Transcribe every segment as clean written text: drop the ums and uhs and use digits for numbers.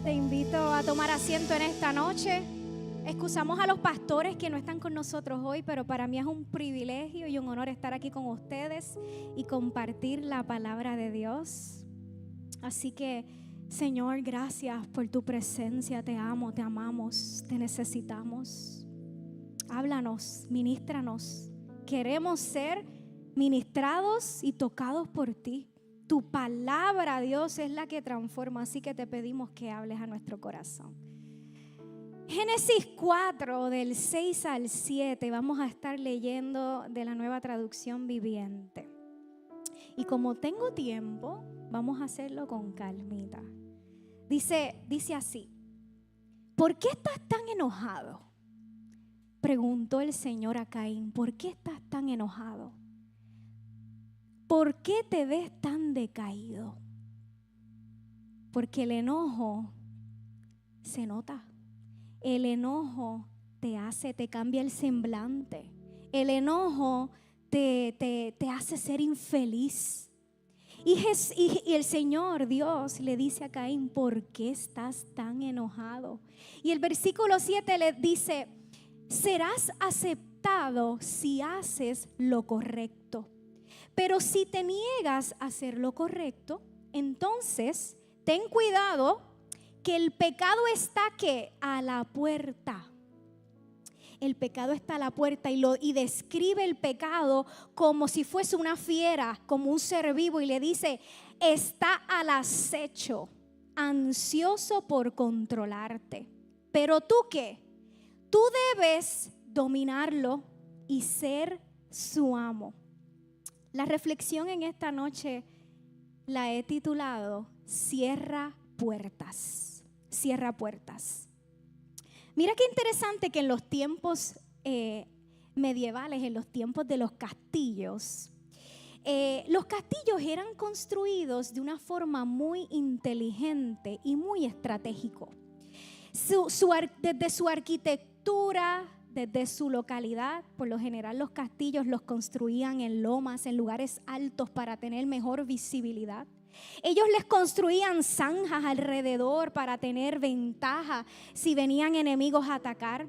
Te invito a tomar asiento en esta noche. Excusamos a los pastores que no están con nosotros hoy, pero para mí es un privilegio y un honor estar aquí con ustedes y compartir la palabra de Dios. Así que, Señor, gracias por tu presencia. Te amo, te amamos, te necesitamos. Háblanos, ministranos. Queremos ser ministrados y tocados por ti. Tu palabra, Dios, es la que transforma, así que te pedimos que hables a nuestro corazón. Génesis 4, del 6 al 7, vamos a estar leyendo de la Nueva Traducción Viviente. Y como tengo tiempo, vamos a hacerlo con calmita. Dice así: ¿por qué estás tan enojado?, preguntó el Señor a Caín. ¿Por qué estás tan enojado? ¿Por qué te ves tan decaído? Porque el enojo se nota. El enojo te cambia el semblante. El enojo te hace ser infeliz. Y el Señor Dios le dice a Caín: ¿por qué estás tan enojado? Y el versículo 7 le dice: serás aceptado si haces lo correcto. Pero si te niegas a hacer lo correcto, entonces ten cuidado, que el pecado está ¿qué? A la puerta. El pecado está a la puerta y describe el pecado como si fuese una fiera, como un ser vivo, y le dice: está al acecho, ansioso por controlarte. Pero tú ¿qué? Tú debes dominarlo y ser su amo. La reflexión en esta noche la he titulado: Cierra puertas. Cierra puertas. Mira qué interesante que en los tiempos medievales, en los tiempos de los castillos eran construidos de una forma muy inteligente y muy estratégico. Desde su arquitectura, desde su localidad, por lo general los castillos los construían en lomas, en lugares altos para tener mejor visibilidad. Ellos les construían zanjas alrededor para tener ventaja si venían enemigos a atacar.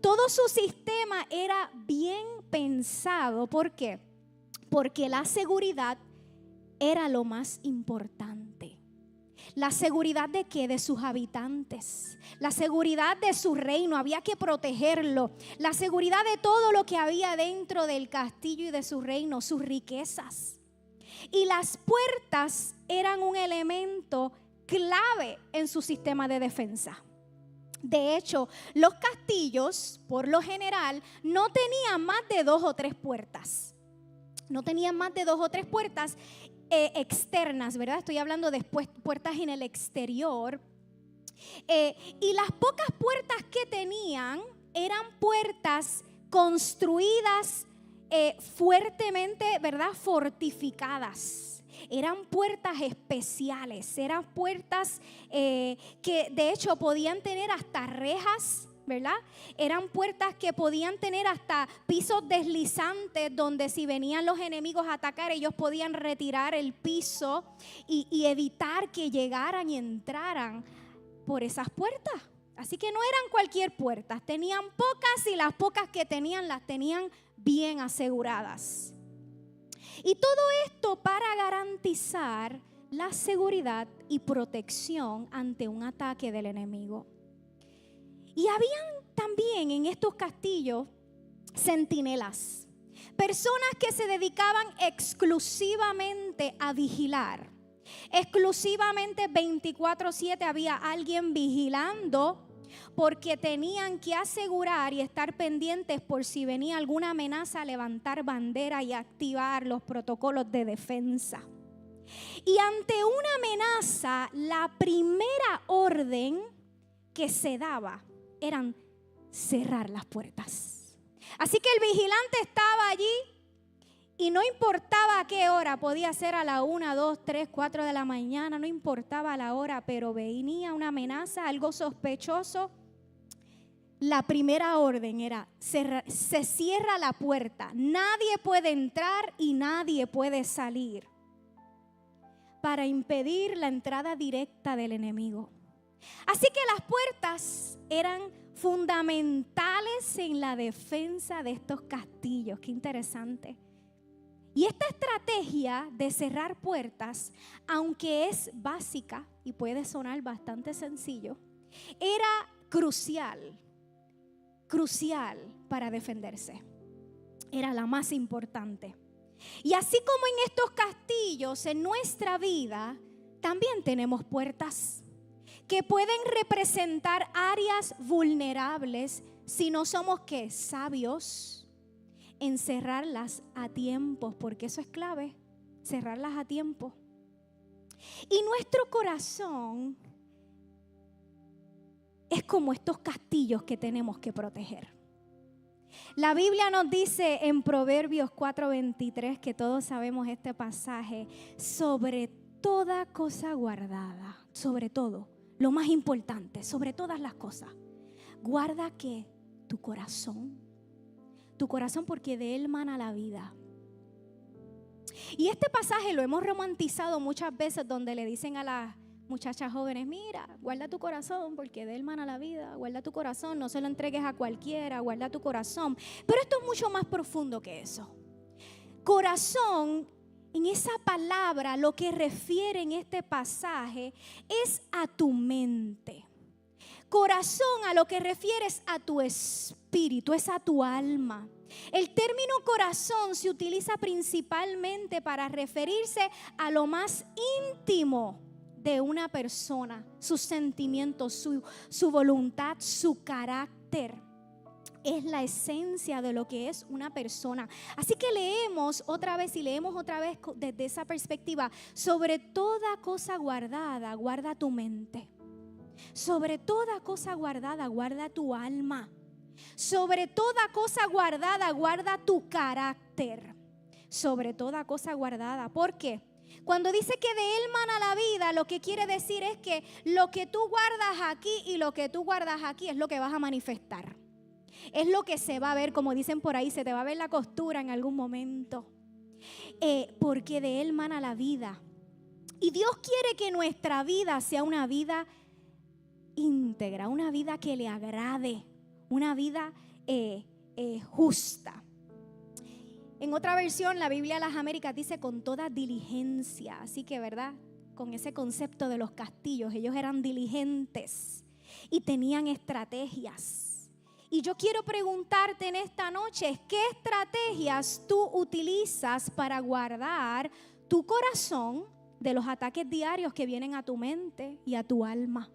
Todo su sistema era bien pensado. ¿Por qué? Porque la seguridad era lo más importante. ¿La seguridad de qué? De sus habitantes. La seguridad de su reino, había que protegerlo. La seguridad de todo lo que había dentro del castillo y de su reino, sus riquezas. Y las puertas eran un elemento clave en su sistema de defensa. De hecho, los castillos, por lo general, no tenían más de 2 o 3 puertas. No tenían más de 2 o 3 puertas externas, ¿verdad? Estoy hablando de puertas en el exterior. Y las pocas puertas que tenían eran puertas construidas fuertemente, ¿verdad? Fortificadas. Eran puertas especiales, eran puertas que de hecho podían tener hasta rejas, ¿verdad? Eran puertas que podían tener hasta pisos deslizantes, donde si venían los enemigos a atacar, ellos podían retirar el piso y evitar que llegaran y entraran por esas puertas. Así que no eran cualquier puerta, tenían pocas, y las pocas que tenían las tenían bien aseguradas. Y todo esto para garantizar la seguridad y protección ante un ataque del enemigo. Y habían también en estos castillos centinelas, personas que se dedicaban exclusivamente a vigilar. Exclusivamente 24/7 había alguien vigilando, porque tenían que asegurar y estar pendientes por si venía alguna amenaza, a levantar bandera y activar los protocolos de defensa. Y ante una amenaza, la primera orden que se daba eran cerrar las puertas. Así que el vigilante estaba allí y no importaba a qué hora, podía ser a la 1, 2, 3, 4 de la mañana, no importaba la hora, pero venía una amenaza, algo sospechoso. La primera orden era: se cierra la puerta, nadie puede entrar y nadie puede salir, para impedir la entrada directa del enemigo. Así que las puertas eran fundamentales en la defensa de estos castillos. Qué interesante. Y esta estrategia de cerrar puertas, aunque es básica y puede sonar bastante sencillo, era crucial para defenderse. Era la más importante. Y así como en estos castillos, en nuestra vida, también tenemos puertas que pueden representar áreas vulnerables si no somos ¿qué? Sabios en cerrarlas a tiempo, porque eso es clave, cerrarlas a tiempo. Y nuestro corazón es como estos castillos que tenemos que proteger. La Biblia nos dice en Proverbios 4:23, que todos sabemos este pasaje, sobre toda cosa guardada, sobre todo, lo más importante, sobre todas las cosas, guarda que tu corazón, porque de él mana la vida. Y este pasaje lo hemos romantizado muchas veces, donde le dicen a las muchachas jóvenes, mira, guarda tu corazón porque de él mana la vida, guarda tu corazón, no se lo entregues a cualquiera, guarda tu corazón. Pero esto es mucho más profundo que eso. Corazón, en esa palabra, lo que refiere en este pasaje es a tu mente. Corazón, a lo que refieres a tu espíritu, es a tu alma. El término corazón se utiliza principalmente para referirse a lo más íntimo de una persona, sus sentimientos, su voluntad, su carácter. Es la esencia de lo que es una persona. Así que leemos otra vez desde esa perspectiva. Sobre toda cosa guardada, guarda tu mente. Sobre toda cosa guardada, guarda tu alma. Sobre toda cosa guardada, guarda tu carácter. Sobre toda cosa guardada. ¿Por qué? Cuando dice que de él mana la vida, lo que quiere decir es que lo que tú guardas aquí y lo que tú guardas aquí es lo que vas a manifestar. Es lo que se va a ver, como dicen por ahí, se te va a ver la costura en algún momento. Porque de él mana la vida. Y Dios quiere que nuestra vida sea una vida íntegra, una vida que le agrade, una vida justa. En otra versión, la Biblia de las Américas dice con toda diligencia. Así que, ¿verdad? Con ese concepto de los castillos, ellos eran diligentes y tenían estrategias. Y yo quiero preguntarte en esta noche, ¿qué estrategias tú utilizas para guardar tu corazón de los ataques diarios que vienen a tu mente y a tu alma?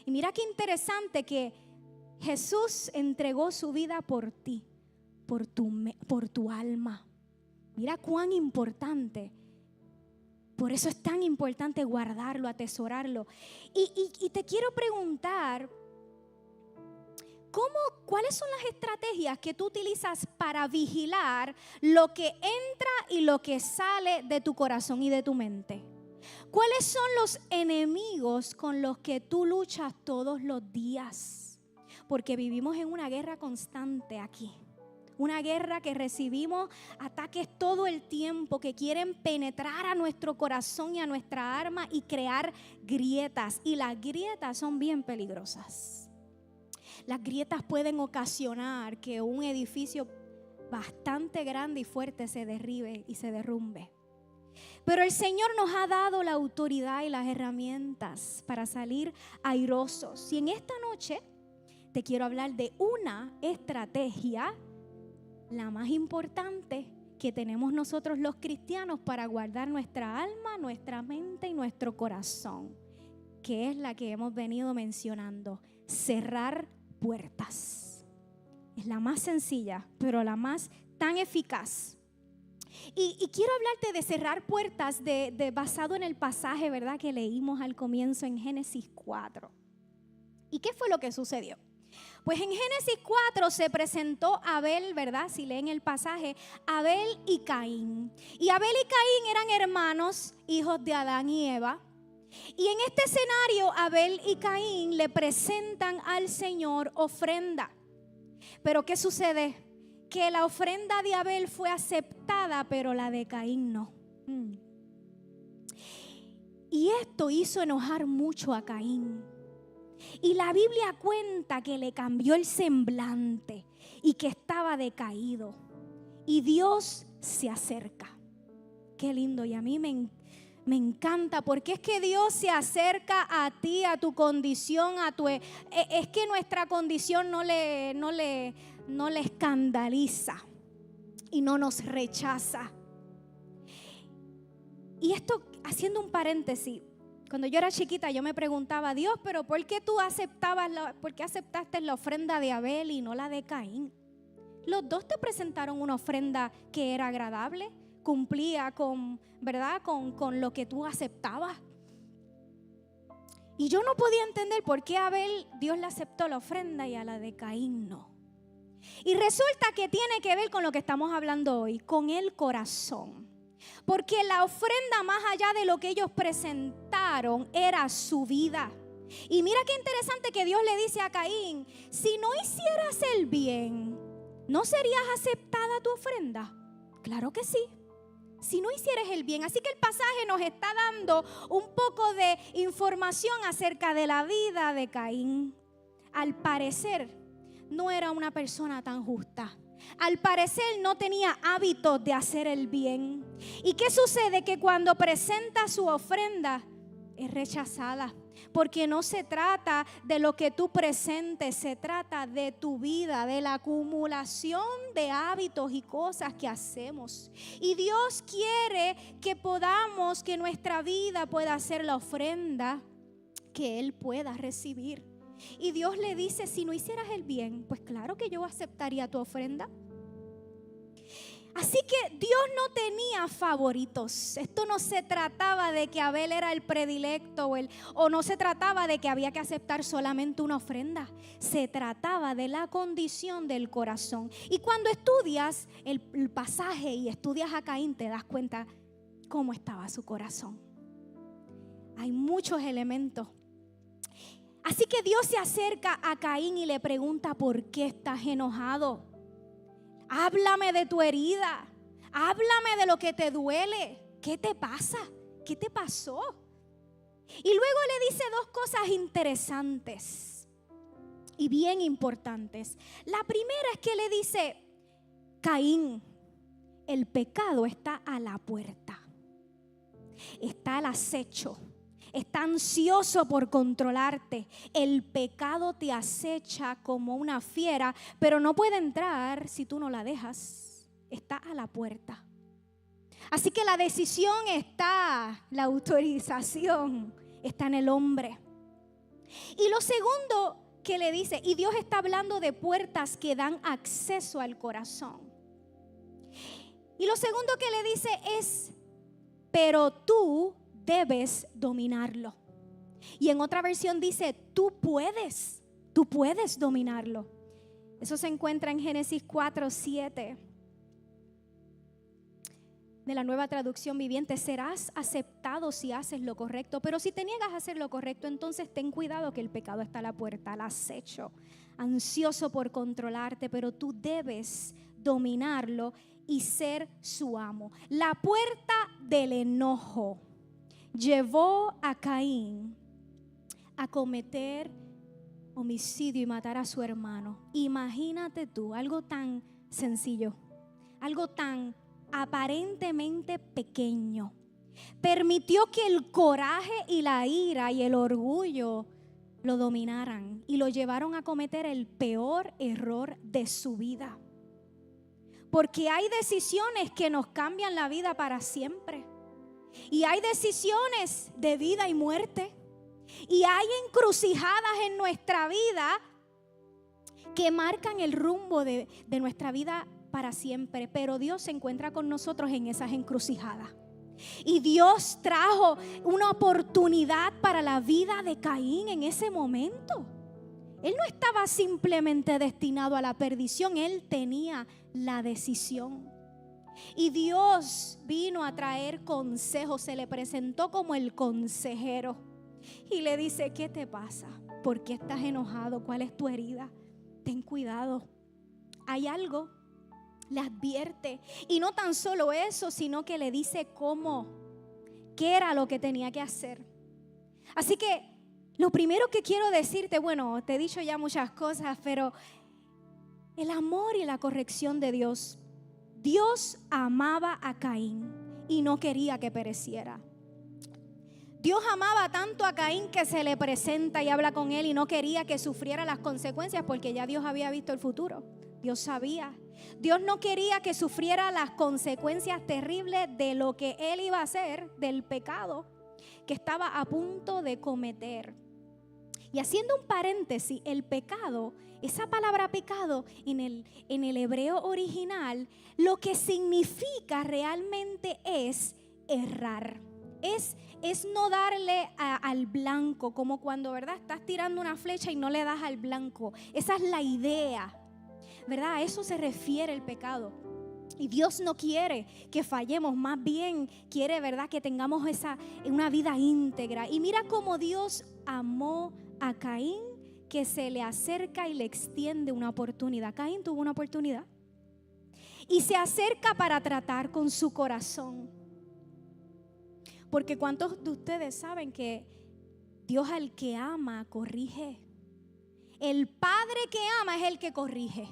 Y mira qué interesante que Jesús entregó su vida por ti, por tu alma. Mira cuán importante. Por eso es tan importante guardarlo, atesorarlo. Y te quiero preguntar, ¿cuáles son las estrategias que tú utilizas para vigilar lo que entra y lo que sale de tu corazón y de tu mente? ¿Cuáles son los enemigos con los que tú luchas todos los días? Porque vivimos en una guerra constante aquí. Una guerra que recibimos ataques todo el tiempo que quieren penetrar a nuestro corazón y a nuestra alma y crear grietas. Y las grietas son bien peligrosas. Las grietas pueden ocasionar que un edificio bastante grande y fuerte se derribe y se derrumbe. Pero el Señor nos ha dado la autoridad y las herramientas para salir airosos. Y en esta noche te quiero hablar de una estrategia, la más importante que tenemos nosotros los cristianos para guardar nuestra alma, nuestra mente y nuestro corazón, que es la que hemos venido mencionando: cerrar puertas. Es la más sencilla, pero la más tan eficaz. Y quiero hablarte de cerrar puertas basado en el pasaje, ¿verdad?, que leímos al comienzo en Génesis 4. ¿Y qué fue lo que sucedió? Pues en Génesis 4 se presentó Abel, ¿verdad? Si leen el pasaje, Abel y Caín. Y Abel y Caín eran hermanos, hijos de Adán y Eva. Y en este escenario, Abel y Caín le presentan al Señor ofrenda. Pero ¿qué sucede? Que la ofrenda de Abel fue aceptada, pero la de Caín no. Y esto hizo enojar mucho a Caín. Y la Biblia cuenta que le cambió el semblante y que estaba decaído. Y Dios se acerca. Qué lindo, y a mí me encanta, porque es que Dios se acerca a ti, a tu condición, es que nuestra condición no le escandaliza y no nos rechaza. Y esto, haciendo un paréntesis, cuando yo era chiquita yo me preguntaba, Dios, pero ¿por qué por qué aceptaste la ofrenda de Abel y no la de Caín? Los dos te presentaron una ofrenda que era agradable, cumplía ¿verdad? Con lo que tú aceptabas. Y yo no podía entender por qué a Abel Dios le aceptó la ofrenda y a la de Caín no. Y resulta que tiene que ver con lo que estamos hablando hoy, con el corazón. Porque la ofrenda, más allá de lo que ellos presentaron, era su vida. Y mira qué interesante que Dios le dice a Caín, si no hicieras el bien, ¿no serías aceptada tu ofrenda? Claro que sí. Si no hicieras el bien. Así que el pasaje nos está dando un poco de información acerca de la vida de Caín. Al parecer, no era una persona tan justa. Al parecer no tenía hábitos de hacer el bien. ¿Y qué sucede? Que cuando presenta su ofrenda es rechazada. Porque no se trata de lo que tú presentes, se trata de tu vida, de la acumulación de hábitos y cosas que hacemos. Y Dios quiere que nuestra vida pueda ser la ofrenda que Él pueda recibir. Y Dios le dice, si no hicieras el bien, pues claro que yo aceptaría tu ofrenda. Así que Dios no tenía favoritos. Esto no se trataba de que Abel era el predilecto o no se trataba de que había que aceptar solamente una ofrenda. Se trataba de la condición del corazón. Y cuando estudias el pasaje y estudias a Caín, te das cuenta cómo estaba su corazón. Hay muchos elementos. Así que Dios se acerca a Caín y le pregunta, ¿por qué estás enojado? Háblame de tu herida. Háblame de lo que te duele. ¿Qué te pasa? ¿Qué te pasó? Y luego le dice dos cosas interesantes y bien importantes. La primera es que le dice, Caín, el pecado está a la puerta. Está al acecho. Está ansioso por controlarte. El pecado te acecha como una fiera, pero no puede entrar si tú no la dejas. Está a la puerta. Así que la decisión está, la autorización está en el hombre. Y lo segundo que le dice, y Dios está hablando de puertas que dan acceso al corazón. Y lo segundo que le dice es, pero tú debes dominarlo. Y en otra versión dice, tú puedes dominarlo. Eso se encuentra en Génesis 4:7 de la Nueva Traducción Viviente. Serás aceptado si haces lo correcto, pero si te niegas a hacer lo correcto, entonces ten cuidado que el pecado está a la puerta, al acecho, ansioso por controlarte, pero tú debes dominarlo y ser su amo. La puerta del enojo llevó a Caín a cometer homicidio y matar a su hermano. Imagínate tú, algo tan sencillo, algo tan aparentemente pequeño. Permitió que el coraje y la ira y el orgullo lo dominaran y lo llevaron a cometer el peor error de su vida. Porque hay decisiones que nos cambian la vida para siempre. Y hay decisiones de vida y muerte. Y hay encrucijadas en nuestra vida que marcan el rumbo de nuestra vida para siempre. Pero Dios se encuentra con nosotros en esas encrucijadas. Y Dios trajo una oportunidad para la vida de Caín en ese momento. Él no estaba simplemente destinado a la perdición, él tenía la decisión. Y Dios vino a traer consejos, se le presentó como el consejero. Y le dice, ¿qué te pasa? ¿Por qué estás enojado? ¿Cuál es tu herida? Ten cuidado. Hay algo. Le advierte. Y no tan solo eso, sino que le dice cómo, qué era lo que tenía que hacer. Así que Lo primero que quiero decirte, bueno, te he dicho ya muchas cosas, pero el amor y la corrección de Dios. Dios amaba a Caín y no quería que pereciera. Dios amaba tanto a Caín que se le presenta y habla con él y no quería que sufriera las consecuencias porque ya Dios había visto el futuro. Dios sabía. Dios no quería que sufriera las consecuencias terribles de lo que él iba a hacer, del pecado que estaba a punto de cometer. Y haciendo un paréntesis, el pecado, esa palabra pecado en el hebreo original, lo que significa realmente es errar. Es no darle al blanco, como cuando, ¿verdad?, estás tirando una flecha y no le das al blanco. Esa es la idea, ¿verdad? A eso se refiere el pecado. Y Dios no quiere que fallemos, más bien quiere, ¿verdad?, que tengamos una vida íntegra. Y mira cómo Dios amó a Caín, que se le acerca y le extiende una oportunidad. Caín tuvo una oportunidad y se acerca para tratar con su corazón. Porque ¿cuántos de ustedes saben que Dios al que ama corrige? El padre que ama es el que corrige.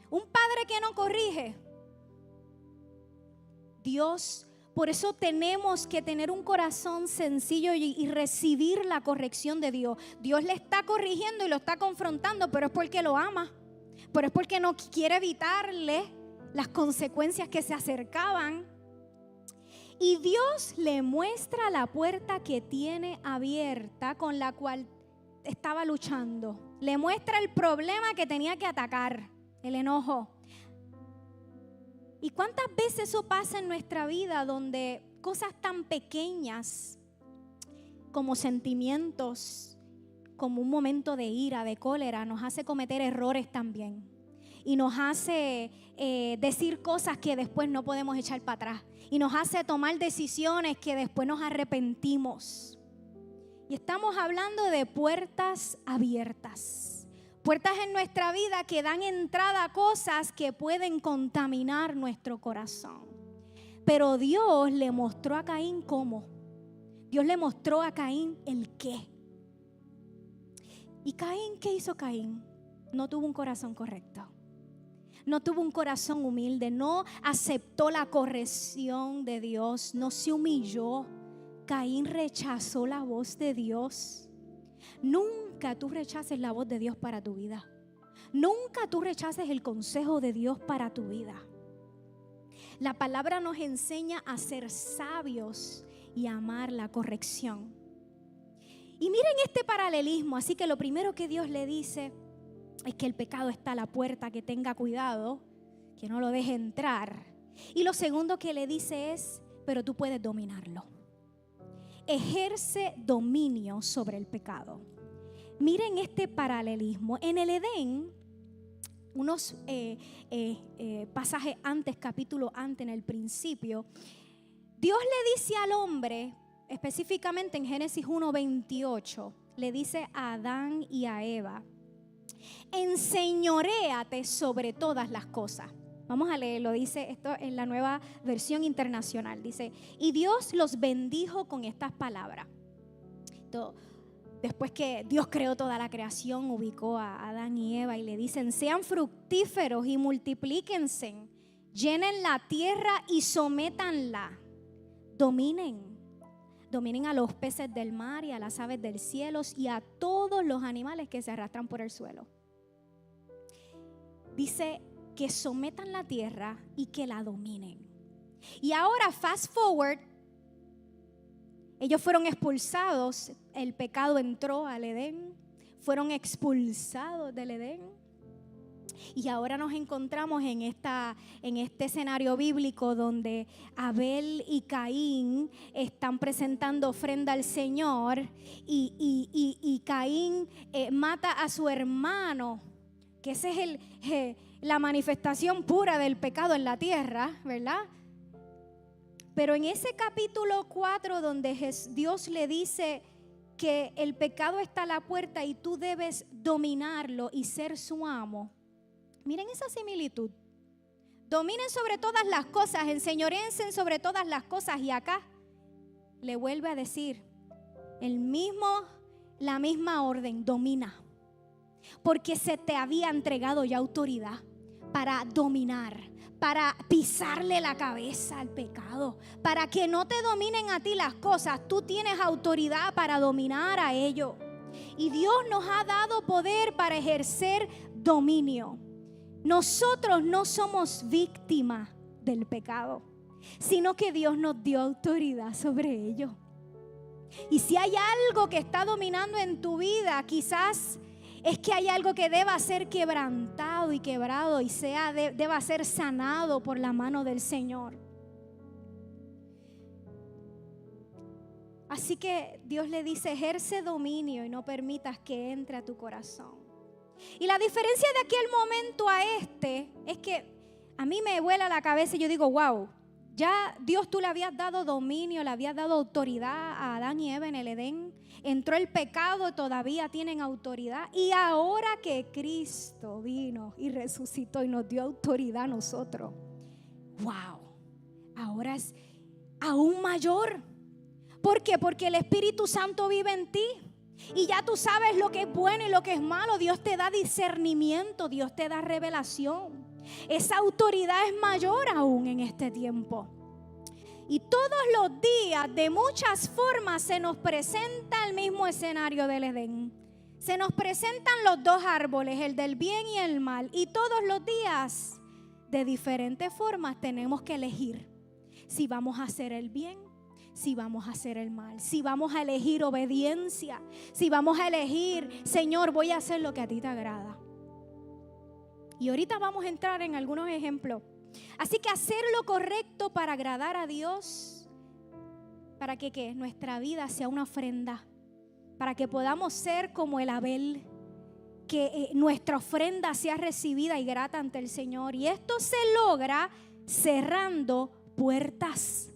Un padre que no corrige, Dios, por eso tenemos que tener un corazón sencillo y recibir la corrección de Dios. Dios le está corrigiendo y lo está confrontando, pero es porque lo ama. Pero es porque no quiere evitarle las consecuencias que se acercaban. Y Dios le muestra la puerta que tiene abierta con la cual estaba luchando. Le muestra el problema que tenía que atacar, el enojo. ¿Y cuántas veces eso pasa en nuestra vida donde cosas tan pequeñas como sentimientos, como un momento de ira, de cólera, nos hace cometer errores también? Y nos hace decir cosas que después no podemos echar para atrás. Y nos hace tomar decisiones que después nos arrepentimos. Y estamos hablando de puertas abiertas. Puertas en nuestra vida que dan entrada a cosas que pueden contaminar nuestro corazón. Pero Dios le mostró a Caín cómo. Dios le mostró a Caín el qué. ¿Y Caín qué hizo Caín? No tuvo un corazón correcto. No tuvo un corazón humilde. No aceptó la corrección de Dios. No se humilló. Caín rechazó la voz de Dios. Nunca tú rechaces la voz de Dios para tu vida. Nunca tú rechaces el consejo de Dios para tu vida. La palabra nos enseña a ser sabios y a amar la corrección. Y miren este paralelismo. Así que lo primero que Dios le dice es que el pecado está a la puerta, que tenga cuidado, que no lo deje entrar. Y lo segundo que le dice es, pero tú puedes dominarlo. Ejerce dominio sobre el pecado. Miren este paralelismo. En el Edén, unos pasajes antes, capítulo antes, en el principio, Dios le dice al hombre, específicamente en Génesis 1:28, le dice a Adán y a Eva: enseñoréate sobre todas las cosas. Vamos a leerlo, dice esto en la Nueva Versión Internacional. Dice, y Dios los bendijo con estas palabras. Después que Dios creó toda la creación, ubicó a Adán y Eva y le dicen, sean fructíferos y multiplíquense, llenen la tierra y sométanla, dominen a los peces del mar y a las aves del cielo y a todos los animales que se arrastran por el suelo. Dice que sometan la tierra y que la dominen. Y ahora, fast forward, ellos fueron expulsados, el pecado entró al Edén, fueron expulsados del Edén. Y ahora nos encontramos en este escenario bíblico donde Abel y Caín están presentando ofrenda al Señor y Caín mata a su hermano, que esa es la manifestación pura del pecado en la tierra, ¿verdad? Pero en ese capítulo 4 donde Dios le dice que el pecado está a la puerta y tú debes dominarlo y ser su amo, miren esa similitud. Dominen sobre todas las cosas, enseñoréense sobre todas las cosas. Y acá le vuelve a decir la misma orden, domina. Porque se te había entregado ya autoridad para dominar, para pisarle la cabeza al pecado, para que no te dominen a ti las cosas. Tú tienes autoridad para dominar a ello. Y Dios nos ha dado poder para ejercer dominio. Nosotros no somos víctimas del pecado, sino que Dios nos dio autoridad sobre ello. Y si hay algo que está dominando en tu vida, quizás es que hay algo que deba ser quebrantado y quebrado y deba ser sanado por la mano del Señor. Así que Dios le dice, ejerce dominio y no permitas que entre a tu corazón. Y la diferencia de aquel momento a este es que a mí me vuela la cabeza y yo digo, wow, ya Dios, tú le habías dado dominio, le habías dado autoridad a Adán y Eva en el Edén. Entró el pecado y todavía tienen autoridad. Y ahora que Cristo vino y resucitó y nos dio autoridad a nosotros, wow, ahora es aún mayor. ¿Por qué? Porque el Espíritu Santo vive en ti. Y ya tú sabes lo que es bueno y lo que es malo. Dios te da discernimiento, Dios te da revelación. Esa autoridad es mayor aún en este tiempo. Y todos los días, de muchas formas, se nos presenta el mismo escenario del Edén. Se nos presentan los dos árboles, el del bien y el mal. Y todos los días, de diferentes formas, tenemos que elegir si vamos a hacer el bien, si vamos a hacer el mal, si vamos a elegir obediencia, si vamos a elegir, Señor, voy a hacer lo que a ti te agrada. Y ahorita vamos a entrar en algunos ejemplos. Así que hacer lo correcto para agradar a Dios, para que nuestra vida sea una ofrenda, para que podamos ser como el Abel, que nuestra ofrenda sea recibida y grata ante el Señor. Y esto se logra cerrando puertas.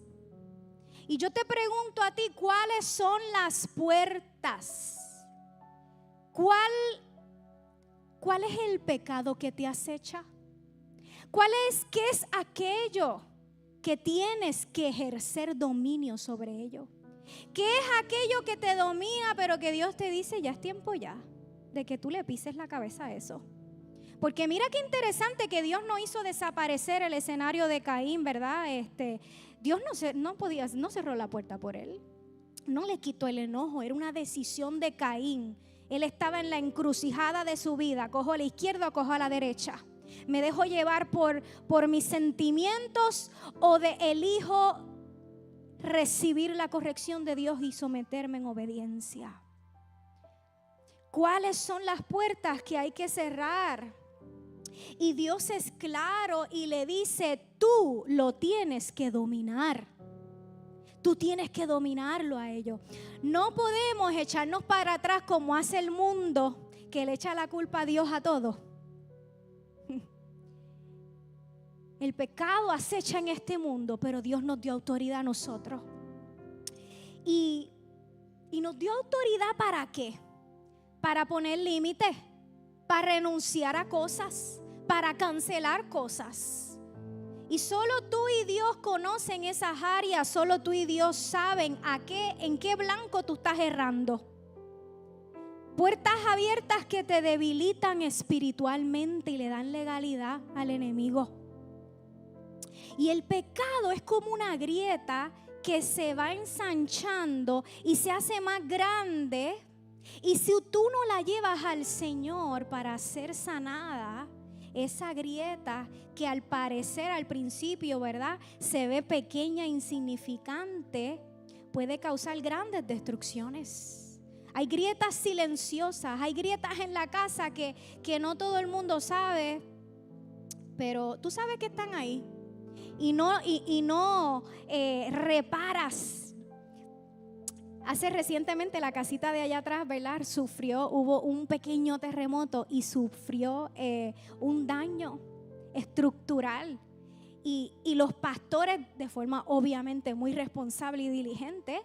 Y yo te pregunto a ti, ¿cuáles son las puertas? ¿Cuál es el pecado que te acecha? ¿Qué es aquello que tienes que ejercer dominio sobre ello? ¿Qué es aquello que te domina, pero que Dios te dice, ya es tiempo ya de que tú le pises la cabeza a eso? Porque mira qué interesante que Dios no hizo desaparecer el escenario de Caín, ¿verdad? Dios no cerró la puerta por él. No le quitó el enojo, era una decisión de Caín. Él estaba en la encrucijada de su vida, cojo a la izquierda o cojo a la derecha. Me dejo llevar por mis sentimientos o elijo recibir la corrección de Dios y someterme en obediencia. ¿Cuáles son las puertas que hay que cerrar? Y Dios es claro y le dice, tú lo tienes que dominar. Tú tienes que dominarlo a ello. No podemos echarnos para atrás como hace el mundo, que le echa la culpa a Dios a todo. El pecado acecha en este mundo, pero Dios nos dio autoridad a nosotros. Y nos dio autoridad ¿para qué? Para poner límites, para renunciar a cosas, para cancelar cosas. Y solo tú y Dios conocen esas áreas, solo tú y Dios saben en qué blanco tú estás errando. Puertas abiertas que te debilitan espiritualmente y le dan legalidad al enemigo. Y el pecado es como una grieta que se va ensanchando y se hace más grande. Y si tú no la llevas al Señor para ser sanada, esa grieta que al parecer al principio, ¿verdad?, se ve pequeña e insignificante, puede causar grandes destrucciones. Hay grietas silenciosas, hay grietas en la casa que no todo el mundo sabe, pero tú sabes que están ahí. Y no reparas. Hace recientemente la casita de allá atrás, ¿verdad?, hubo un pequeño terremoto y sufrió un daño estructural. Y los pastores, de forma obviamente muy responsable y diligente,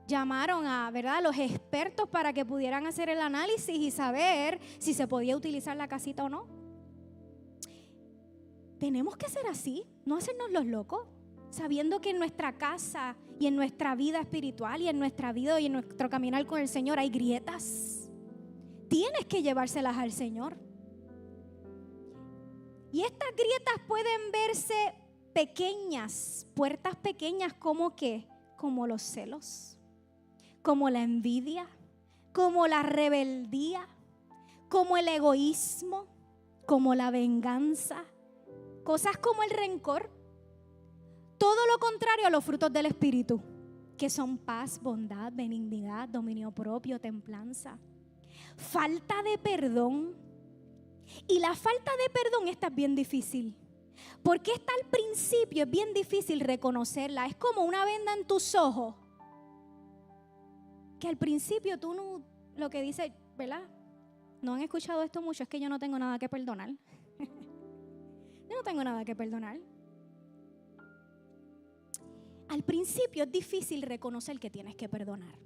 llamaron a los expertos para que pudieran hacer el análisis y saber si se podía utilizar la casita o no. Tenemos que ser así, no hacernos los locos. sabiendo que en nuestra casa y en nuestra vida espiritual y en nuestra vida y en nuestro caminar con el Señor hay grietas. Tienes que llevárselas al Señor. Y estas grietas pueden verse pequeñas, puertas pequeñas, como ¿qué? Como los celos, como la envidia, como la rebeldía, como el egoísmo, como la venganza, cosas como el rencor. Todo lo contrario a los frutos del Espíritu, que son paz, bondad, benignidad, dominio propio, templanza. Falta de perdón. Y la falta de perdón esta es bien difícil. Porque esta al principio es bien difícil reconocerla. Es como una venda en tus ojos. Que al principio tú no, lo que dices, ¿verdad? No han escuchado esto mucho, es que yo no tengo nada que perdonar. Yo no tengo nada que perdonar. Al principio es difícil reconocer que tienes que perdonar.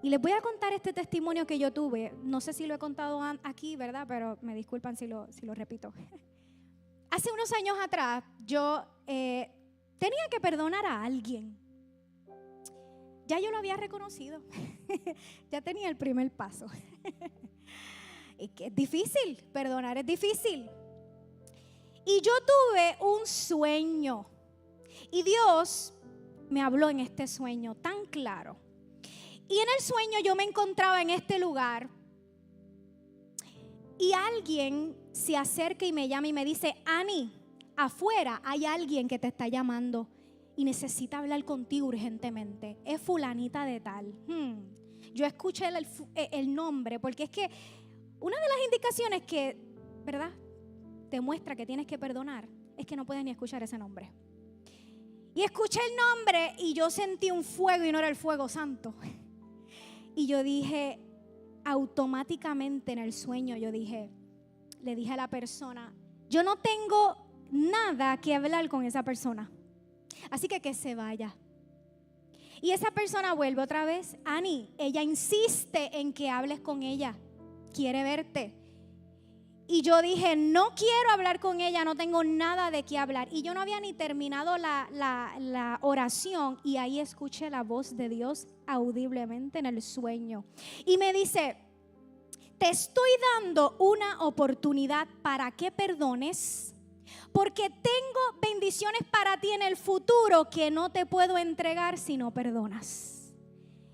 Y les voy a contar este testimonio que yo tuve. No sé si lo he contado aquí, ¿verdad? Pero me disculpan si lo repito. Hace unos años atrás yo tenía que perdonar a alguien. Ya yo lo había reconocido. Ya tenía el primer paso. Y que es difícil, perdonar es difícil. Y yo tuve un sueño. Y Dios me habló en este sueño tan claro. Y en el sueño yo me encontraba en este lugar. Y alguien se acerca y me llama y me dice: Ani, afuera hay alguien que te está llamando y necesita hablar contigo urgentemente. Es fulanita de tal. Yo escuché el nombre, porque es que una de las indicaciones que, ¿verdad?, te muestra que tienes que perdonar es que no puedes ni escuchar ese nombre. Y escuché el nombre y yo sentí un fuego y no era el fuego santo. Y yo dije, automáticamente en el sueño, le dije a la persona, yo no tengo nada que hablar con esa persona. Así que se vaya. Y esa persona vuelve otra vez. Ani, ella insiste en que hables con ella. Quiere verte. Y yo dije, no quiero hablar con ella, no tengo nada de qué hablar. Y yo no había ni terminado la oración y ahí escuché la voz de Dios audiblemente en el sueño. Y me dice, te estoy dando una oportunidad para que perdones, porque tengo bendiciones para ti en el futuro que no te puedo entregar si no perdonas.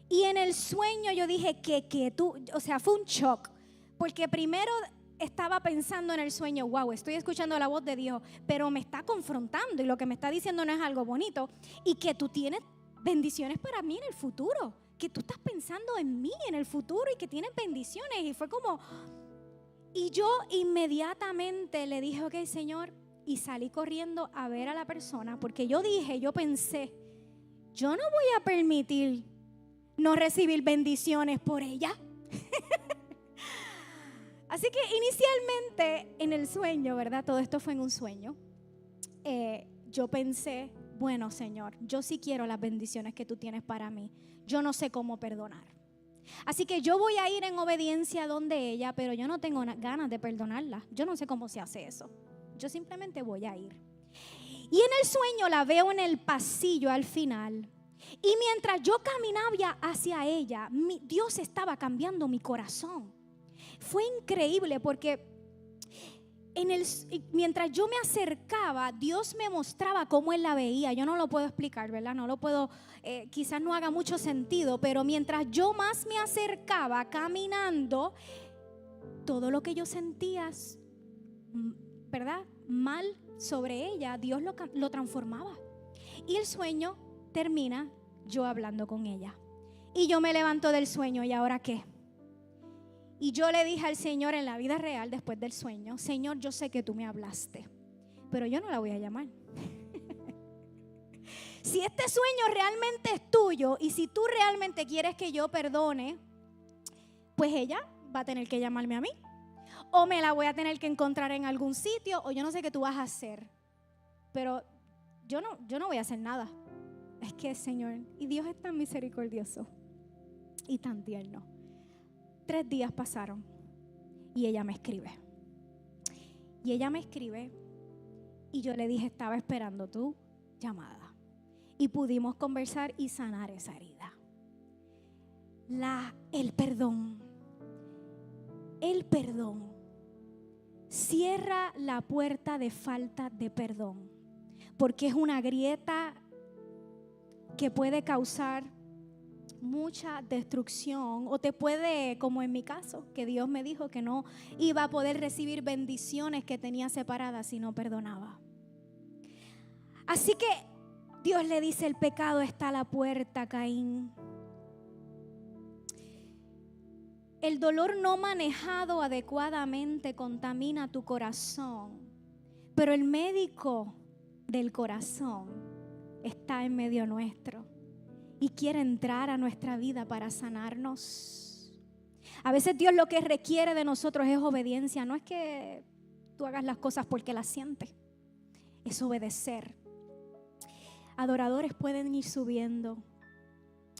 Y en el sueño yo dije que tú, o sea, fue un shock, porque primero estaba pensando en el sueño, wow, estoy escuchando la voz de Dios, pero me está confrontando y lo que me está diciendo no es algo bonito, y que tú tienes bendiciones para mí en el futuro, que tú estás pensando en mí en el futuro y que tienes bendiciones. Y fue como, y yo inmediatamente le dije, ok, Señor, y salí corriendo a ver a la persona, porque yo pensé, yo no voy a permitir no recibir bendiciones por ella. Así que inicialmente en el sueño, ¿verdad? Todo esto fue en un sueño. Yo pensé, bueno, Señor, yo sí quiero las bendiciones que tú tienes para mí. Yo no sé cómo perdonar. Así que yo voy a ir en obediencia donde ella, pero yo no tengo ganas de perdonarla. Yo no sé cómo se hace eso. Yo simplemente voy a ir. Y en el sueño la veo en el pasillo al final. Y mientras yo caminaba hacia ella, Dios estaba cambiando mi corazón. Fue increíble porque mientras yo me acercaba, Dios me mostraba cómo Él la veía. Yo no lo puedo explicar, ¿verdad? No lo puedo, quizás no haga mucho sentido, pero mientras yo más me acercaba caminando, todo lo que yo sentía, ¿verdad?, mal sobre ella, Dios lo transformaba. Y el sueño termina yo hablando con ella. Y yo me levanto del sueño, ¿y ahora qué? Y yo le dije al Señor en la vida real, después del sueño, Señor, yo sé que tú me hablaste, pero yo no la voy a llamar. Si este sueño realmente es tuyo y si tú realmente quieres que yo perdone, pues ella va a tener que llamarme a mí. O me la voy a tener que encontrar en algún sitio, o yo no sé qué tú vas a hacer. Pero yo no voy a hacer nada. Es que, Señor, y Dios es tan misericordioso y tan tierno. 3 días pasaron y ella me escribe. Y yo le dije, estaba esperando tú llamada. Y pudimos conversar y sanar esa herida. El perdón. El perdón cierra la puerta de falta de perdón, porque es una grieta que puede causar mucha destrucción, o te puede, como en mi caso, que Dios me dijo que no iba a poder recibir bendiciones que tenía separadas si no perdonaba. Así que Dios le dice: el pecado está a la puerta, Caín. El dolor no manejado adecuadamente contamina tu corazón, pero el médico del corazón está en medio nuestro y quiere entrar a nuestra vida para sanarnos. A veces Dios lo que requiere de nosotros es obediencia. No es que tú hagas las cosas porque las sientes, es obedecer. Adoradores pueden ir subiendo.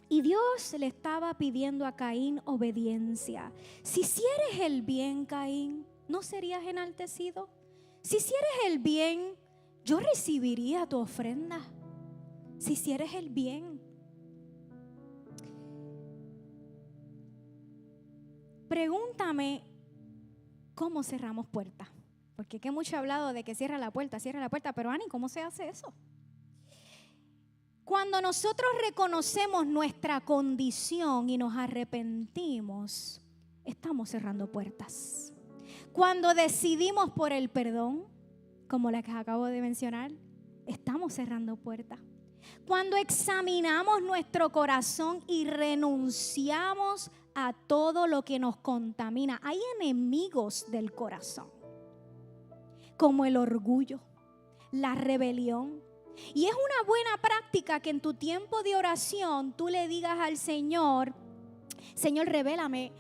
Y Dios le estaba pidiendo a Caín obediencia. Si hicieres el bien, Caín, ¿no serías enaltecido? Si hicieres el bien, yo recibiría tu ofrenda. Si hicieres el bien. Pregúntame cómo cerramos puertas. Porque que mucho he hablado de que cierra la puerta, pero Ani, ¿cómo se hace eso? Cuando nosotros reconocemos nuestra condición y nos arrepentimos, estamos cerrando puertas. Cuando decidimos por el perdón, como la que acabo de mencionar, estamos cerrando puertas. Cuando examinamos nuestro corazón y renunciamos a todo lo que nos contamina. Hay enemigos del corazón, como el orgullo, la rebelión. Y es una buena práctica que en tu tiempo de oración tú le digas al Señor: Señor, revélame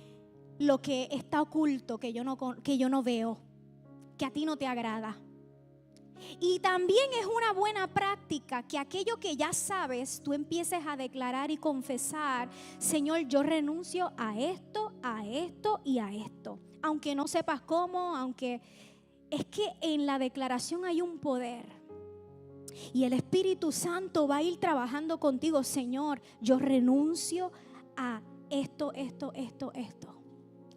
lo que está oculto, que yo no veo, que a ti no te agrada. Y también es una buena práctica que aquello que ya sabes, tú empieces a declarar y confesar: Señor, yo renuncio a esto y a esto. Aunque no sepas cómo, aunque es que en la declaración hay un poder. Y el Espíritu Santo va a ir trabajando contigo. Señor, yo renuncio a esto.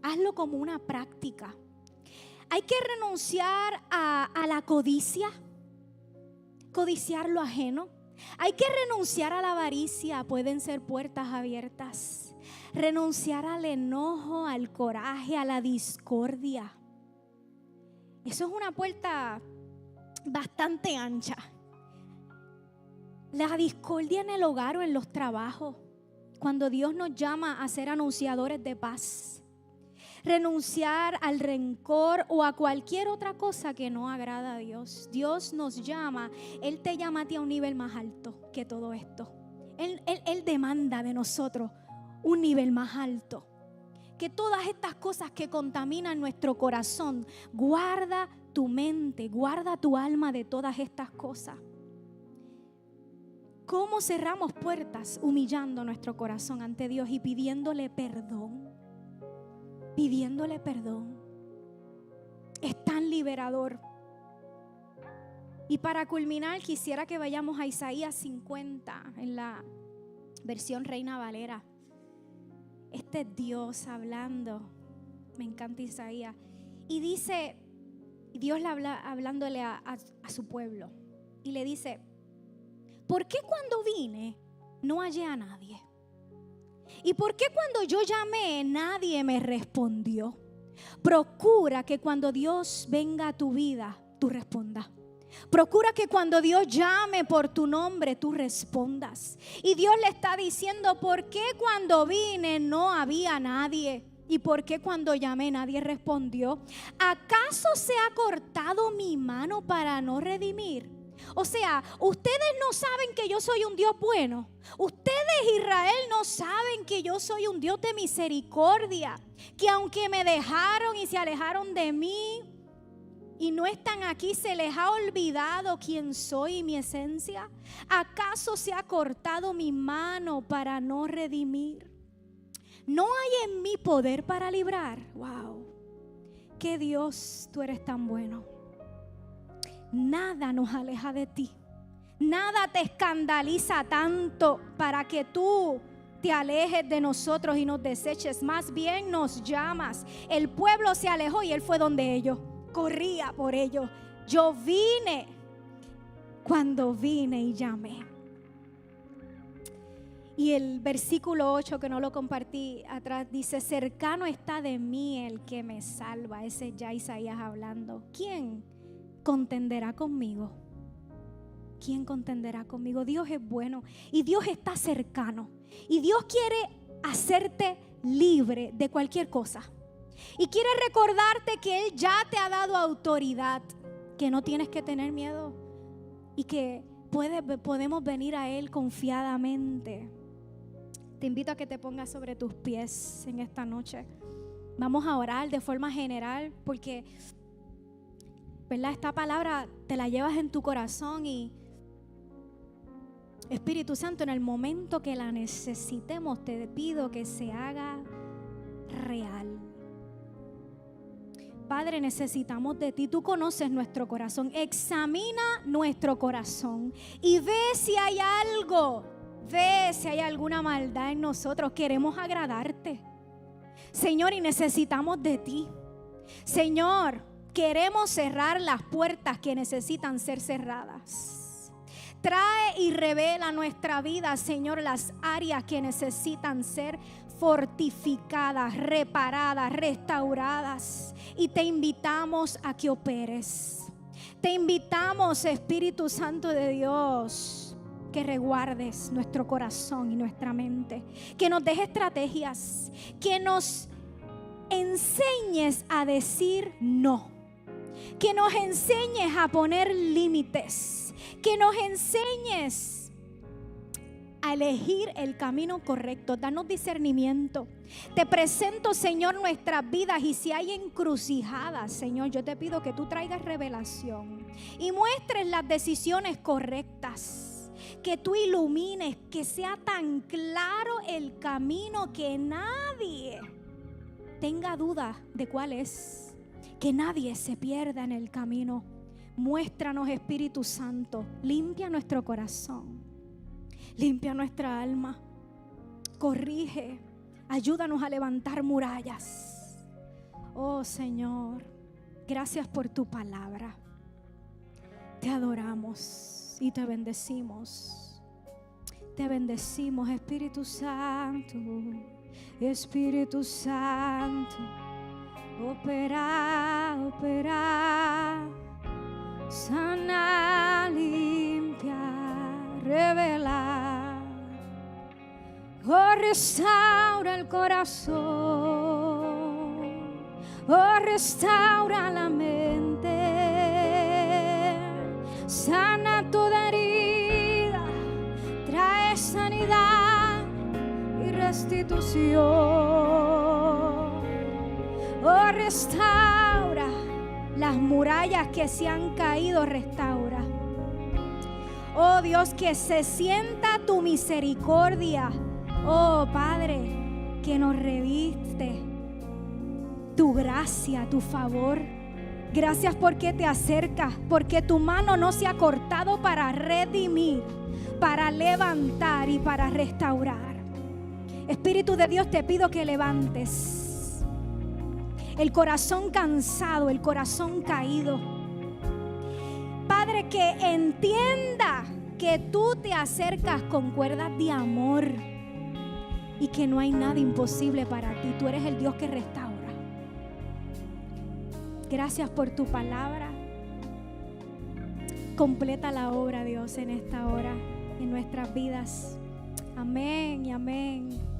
Hazlo como una práctica. Hay que renunciar a la codicia, codiciar lo ajeno. Hay que renunciar a la avaricia, pueden ser puertas abiertas. Renunciar al enojo, al coraje, a la discordia. Eso es una puerta bastante ancha. La discordia en el hogar o en los trabajos, cuando Dios nos llama a ser anunciadores de paz. Renunciar al rencor o a cualquier otra cosa que no agrada a Dios. Dios nos llama, Él te llama a ti a un nivel más alto que todo esto. Él demanda de nosotros un nivel más alto. Que todas estas cosas que contaminan nuestro corazón, guarda tu mente, guarda tu alma de todas estas cosas. ¿Cómo cerramos puertas? Humillando nuestro corazón ante Dios y pidiéndole perdón. Pidiéndole perdón. Es tan liberador. Y para culminar, quisiera que vayamos a Isaías 50 en la versión Reina Valera. Este es Dios hablando. Me encanta Isaías. Y dice, Dios le habla, hablándole a su pueblo. Y le dice: ¿por qué cuando vine no hallé a nadie? ¿Y por qué cuando yo llamé nadie me respondió? Procura que cuando Dios venga a tu vida, tú respondas. Procura que cuando Dios llame por tu nombre, tú respondas. Y Dios le está diciendo: ¿por qué cuando vine no había nadie? ¿Y por qué cuando llamé nadie respondió? ¿Acaso se ha cortado mi mano para no redimir? O sea, ustedes no saben que yo soy un Dios bueno. Ustedes, Israel, no saben que yo soy un Dios de misericordia. Que aunque me dejaron y se alejaron de mí y no están aquí, se les ha olvidado quién soy y mi esencia. ¿Acaso se ha cortado mi mano para no redimir? ¿No hay en mí poder para librar? ¡Wow! ¡Qué Dios, tú eres tan bueno! Nada nos aleja de ti. Nada te escandaliza tanto para que tú te alejes de nosotros y nos deseches. Más bien nos llamas. El pueblo se alejó y Él fue donde ellos. Corría por ellos. Yo vine cuando vine y llamé. Y el versículo 8, que no lo compartí atrás, dice: cercano está de mí el que me salva. Ese es ya Isaías hablando. ¿Quién contenderá conmigo? ¿Quién contenderá conmigo? Dios es bueno y Dios está cercano. Y Dios quiere hacerte libre de cualquier cosa. Y quiere recordarte que Él ya te ha dado autoridad, que no tienes que tener miedo y que podemos venir a Él confiadamente. Te invito a que te pongas sobre tus pies en esta noche. Vamos a orar de forma general porque, ¿verdad? Esta palabra te la llevas en tu corazón y Espíritu Santo, en el momento que la necesitemos, te pido que se haga real. Padre, necesitamos de ti. Tú conoces nuestro corazón. Examina nuestro corazón y ve si hay algo. Ve si hay alguna maldad en nosotros. Queremos agradarte, Señor, y necesitamos de ti. Señor, queremos cerrar las puertas que necesitan ser cerradas. Trae y revela a nuestra vida, Señor, las áreas que necesitan ser fortificadas, reparadas, restauradas. Y te invitamos a que operes. Te invitamos, Espíritu Santo de Dios, que resguardes nuestro corazón y nuestra mente, que nos dejes estrategias, que nos enseñes a decir no, que nos enseñes a poner límites, que nos enseñes a elegir el camino correcto. Danos discernimiento. Te presento, Señor, nuestras vidas, y si hay encrucijadas, Señor, yo te pido que tú traigas revelación y muestres las decisiones correctas. Que tú ilumines, que sea tan claro el camino que nadie tenga duda de cuál es. Que nadie se pierda en el camino. Muéstranos, Espíritu Santo. Limpia nuestro corazón. Limpia nuestra alma. Corrige. Ayúdanos a levantar murallas. Oh Señor, gracias por tu palabra. Te adoramos y te bendecimos. Te bendecimos, Espíritu Santo. Espíritu Santo, opera, opera. Sana, limpia, revela. Oh, restaura el corazón. Oh, restaura la mente. Sana toda herida, trae sanidad y restitución. Oh, restaura las murallas que se han caído, restaura. Oh Dios, que se sienta tu misericordia. Oh Padre, que nos reviste tu gracia, tu favor. Gracias porque te acercas, porque tu mano no se ha cortado para redimir, para levantar y para restaurar. Espíritu de Dios, te pido que levantes el corazón cansado, el corazón caído. Padre, que entienda que tú te acercas con cuerdas de amor y que no hay nada imposible para ti. Tú eres el Dios que restaura. Gracias por tu palabra. Completa la obra, Dios, en esta hora, en nuestras vidas. Amén y amén.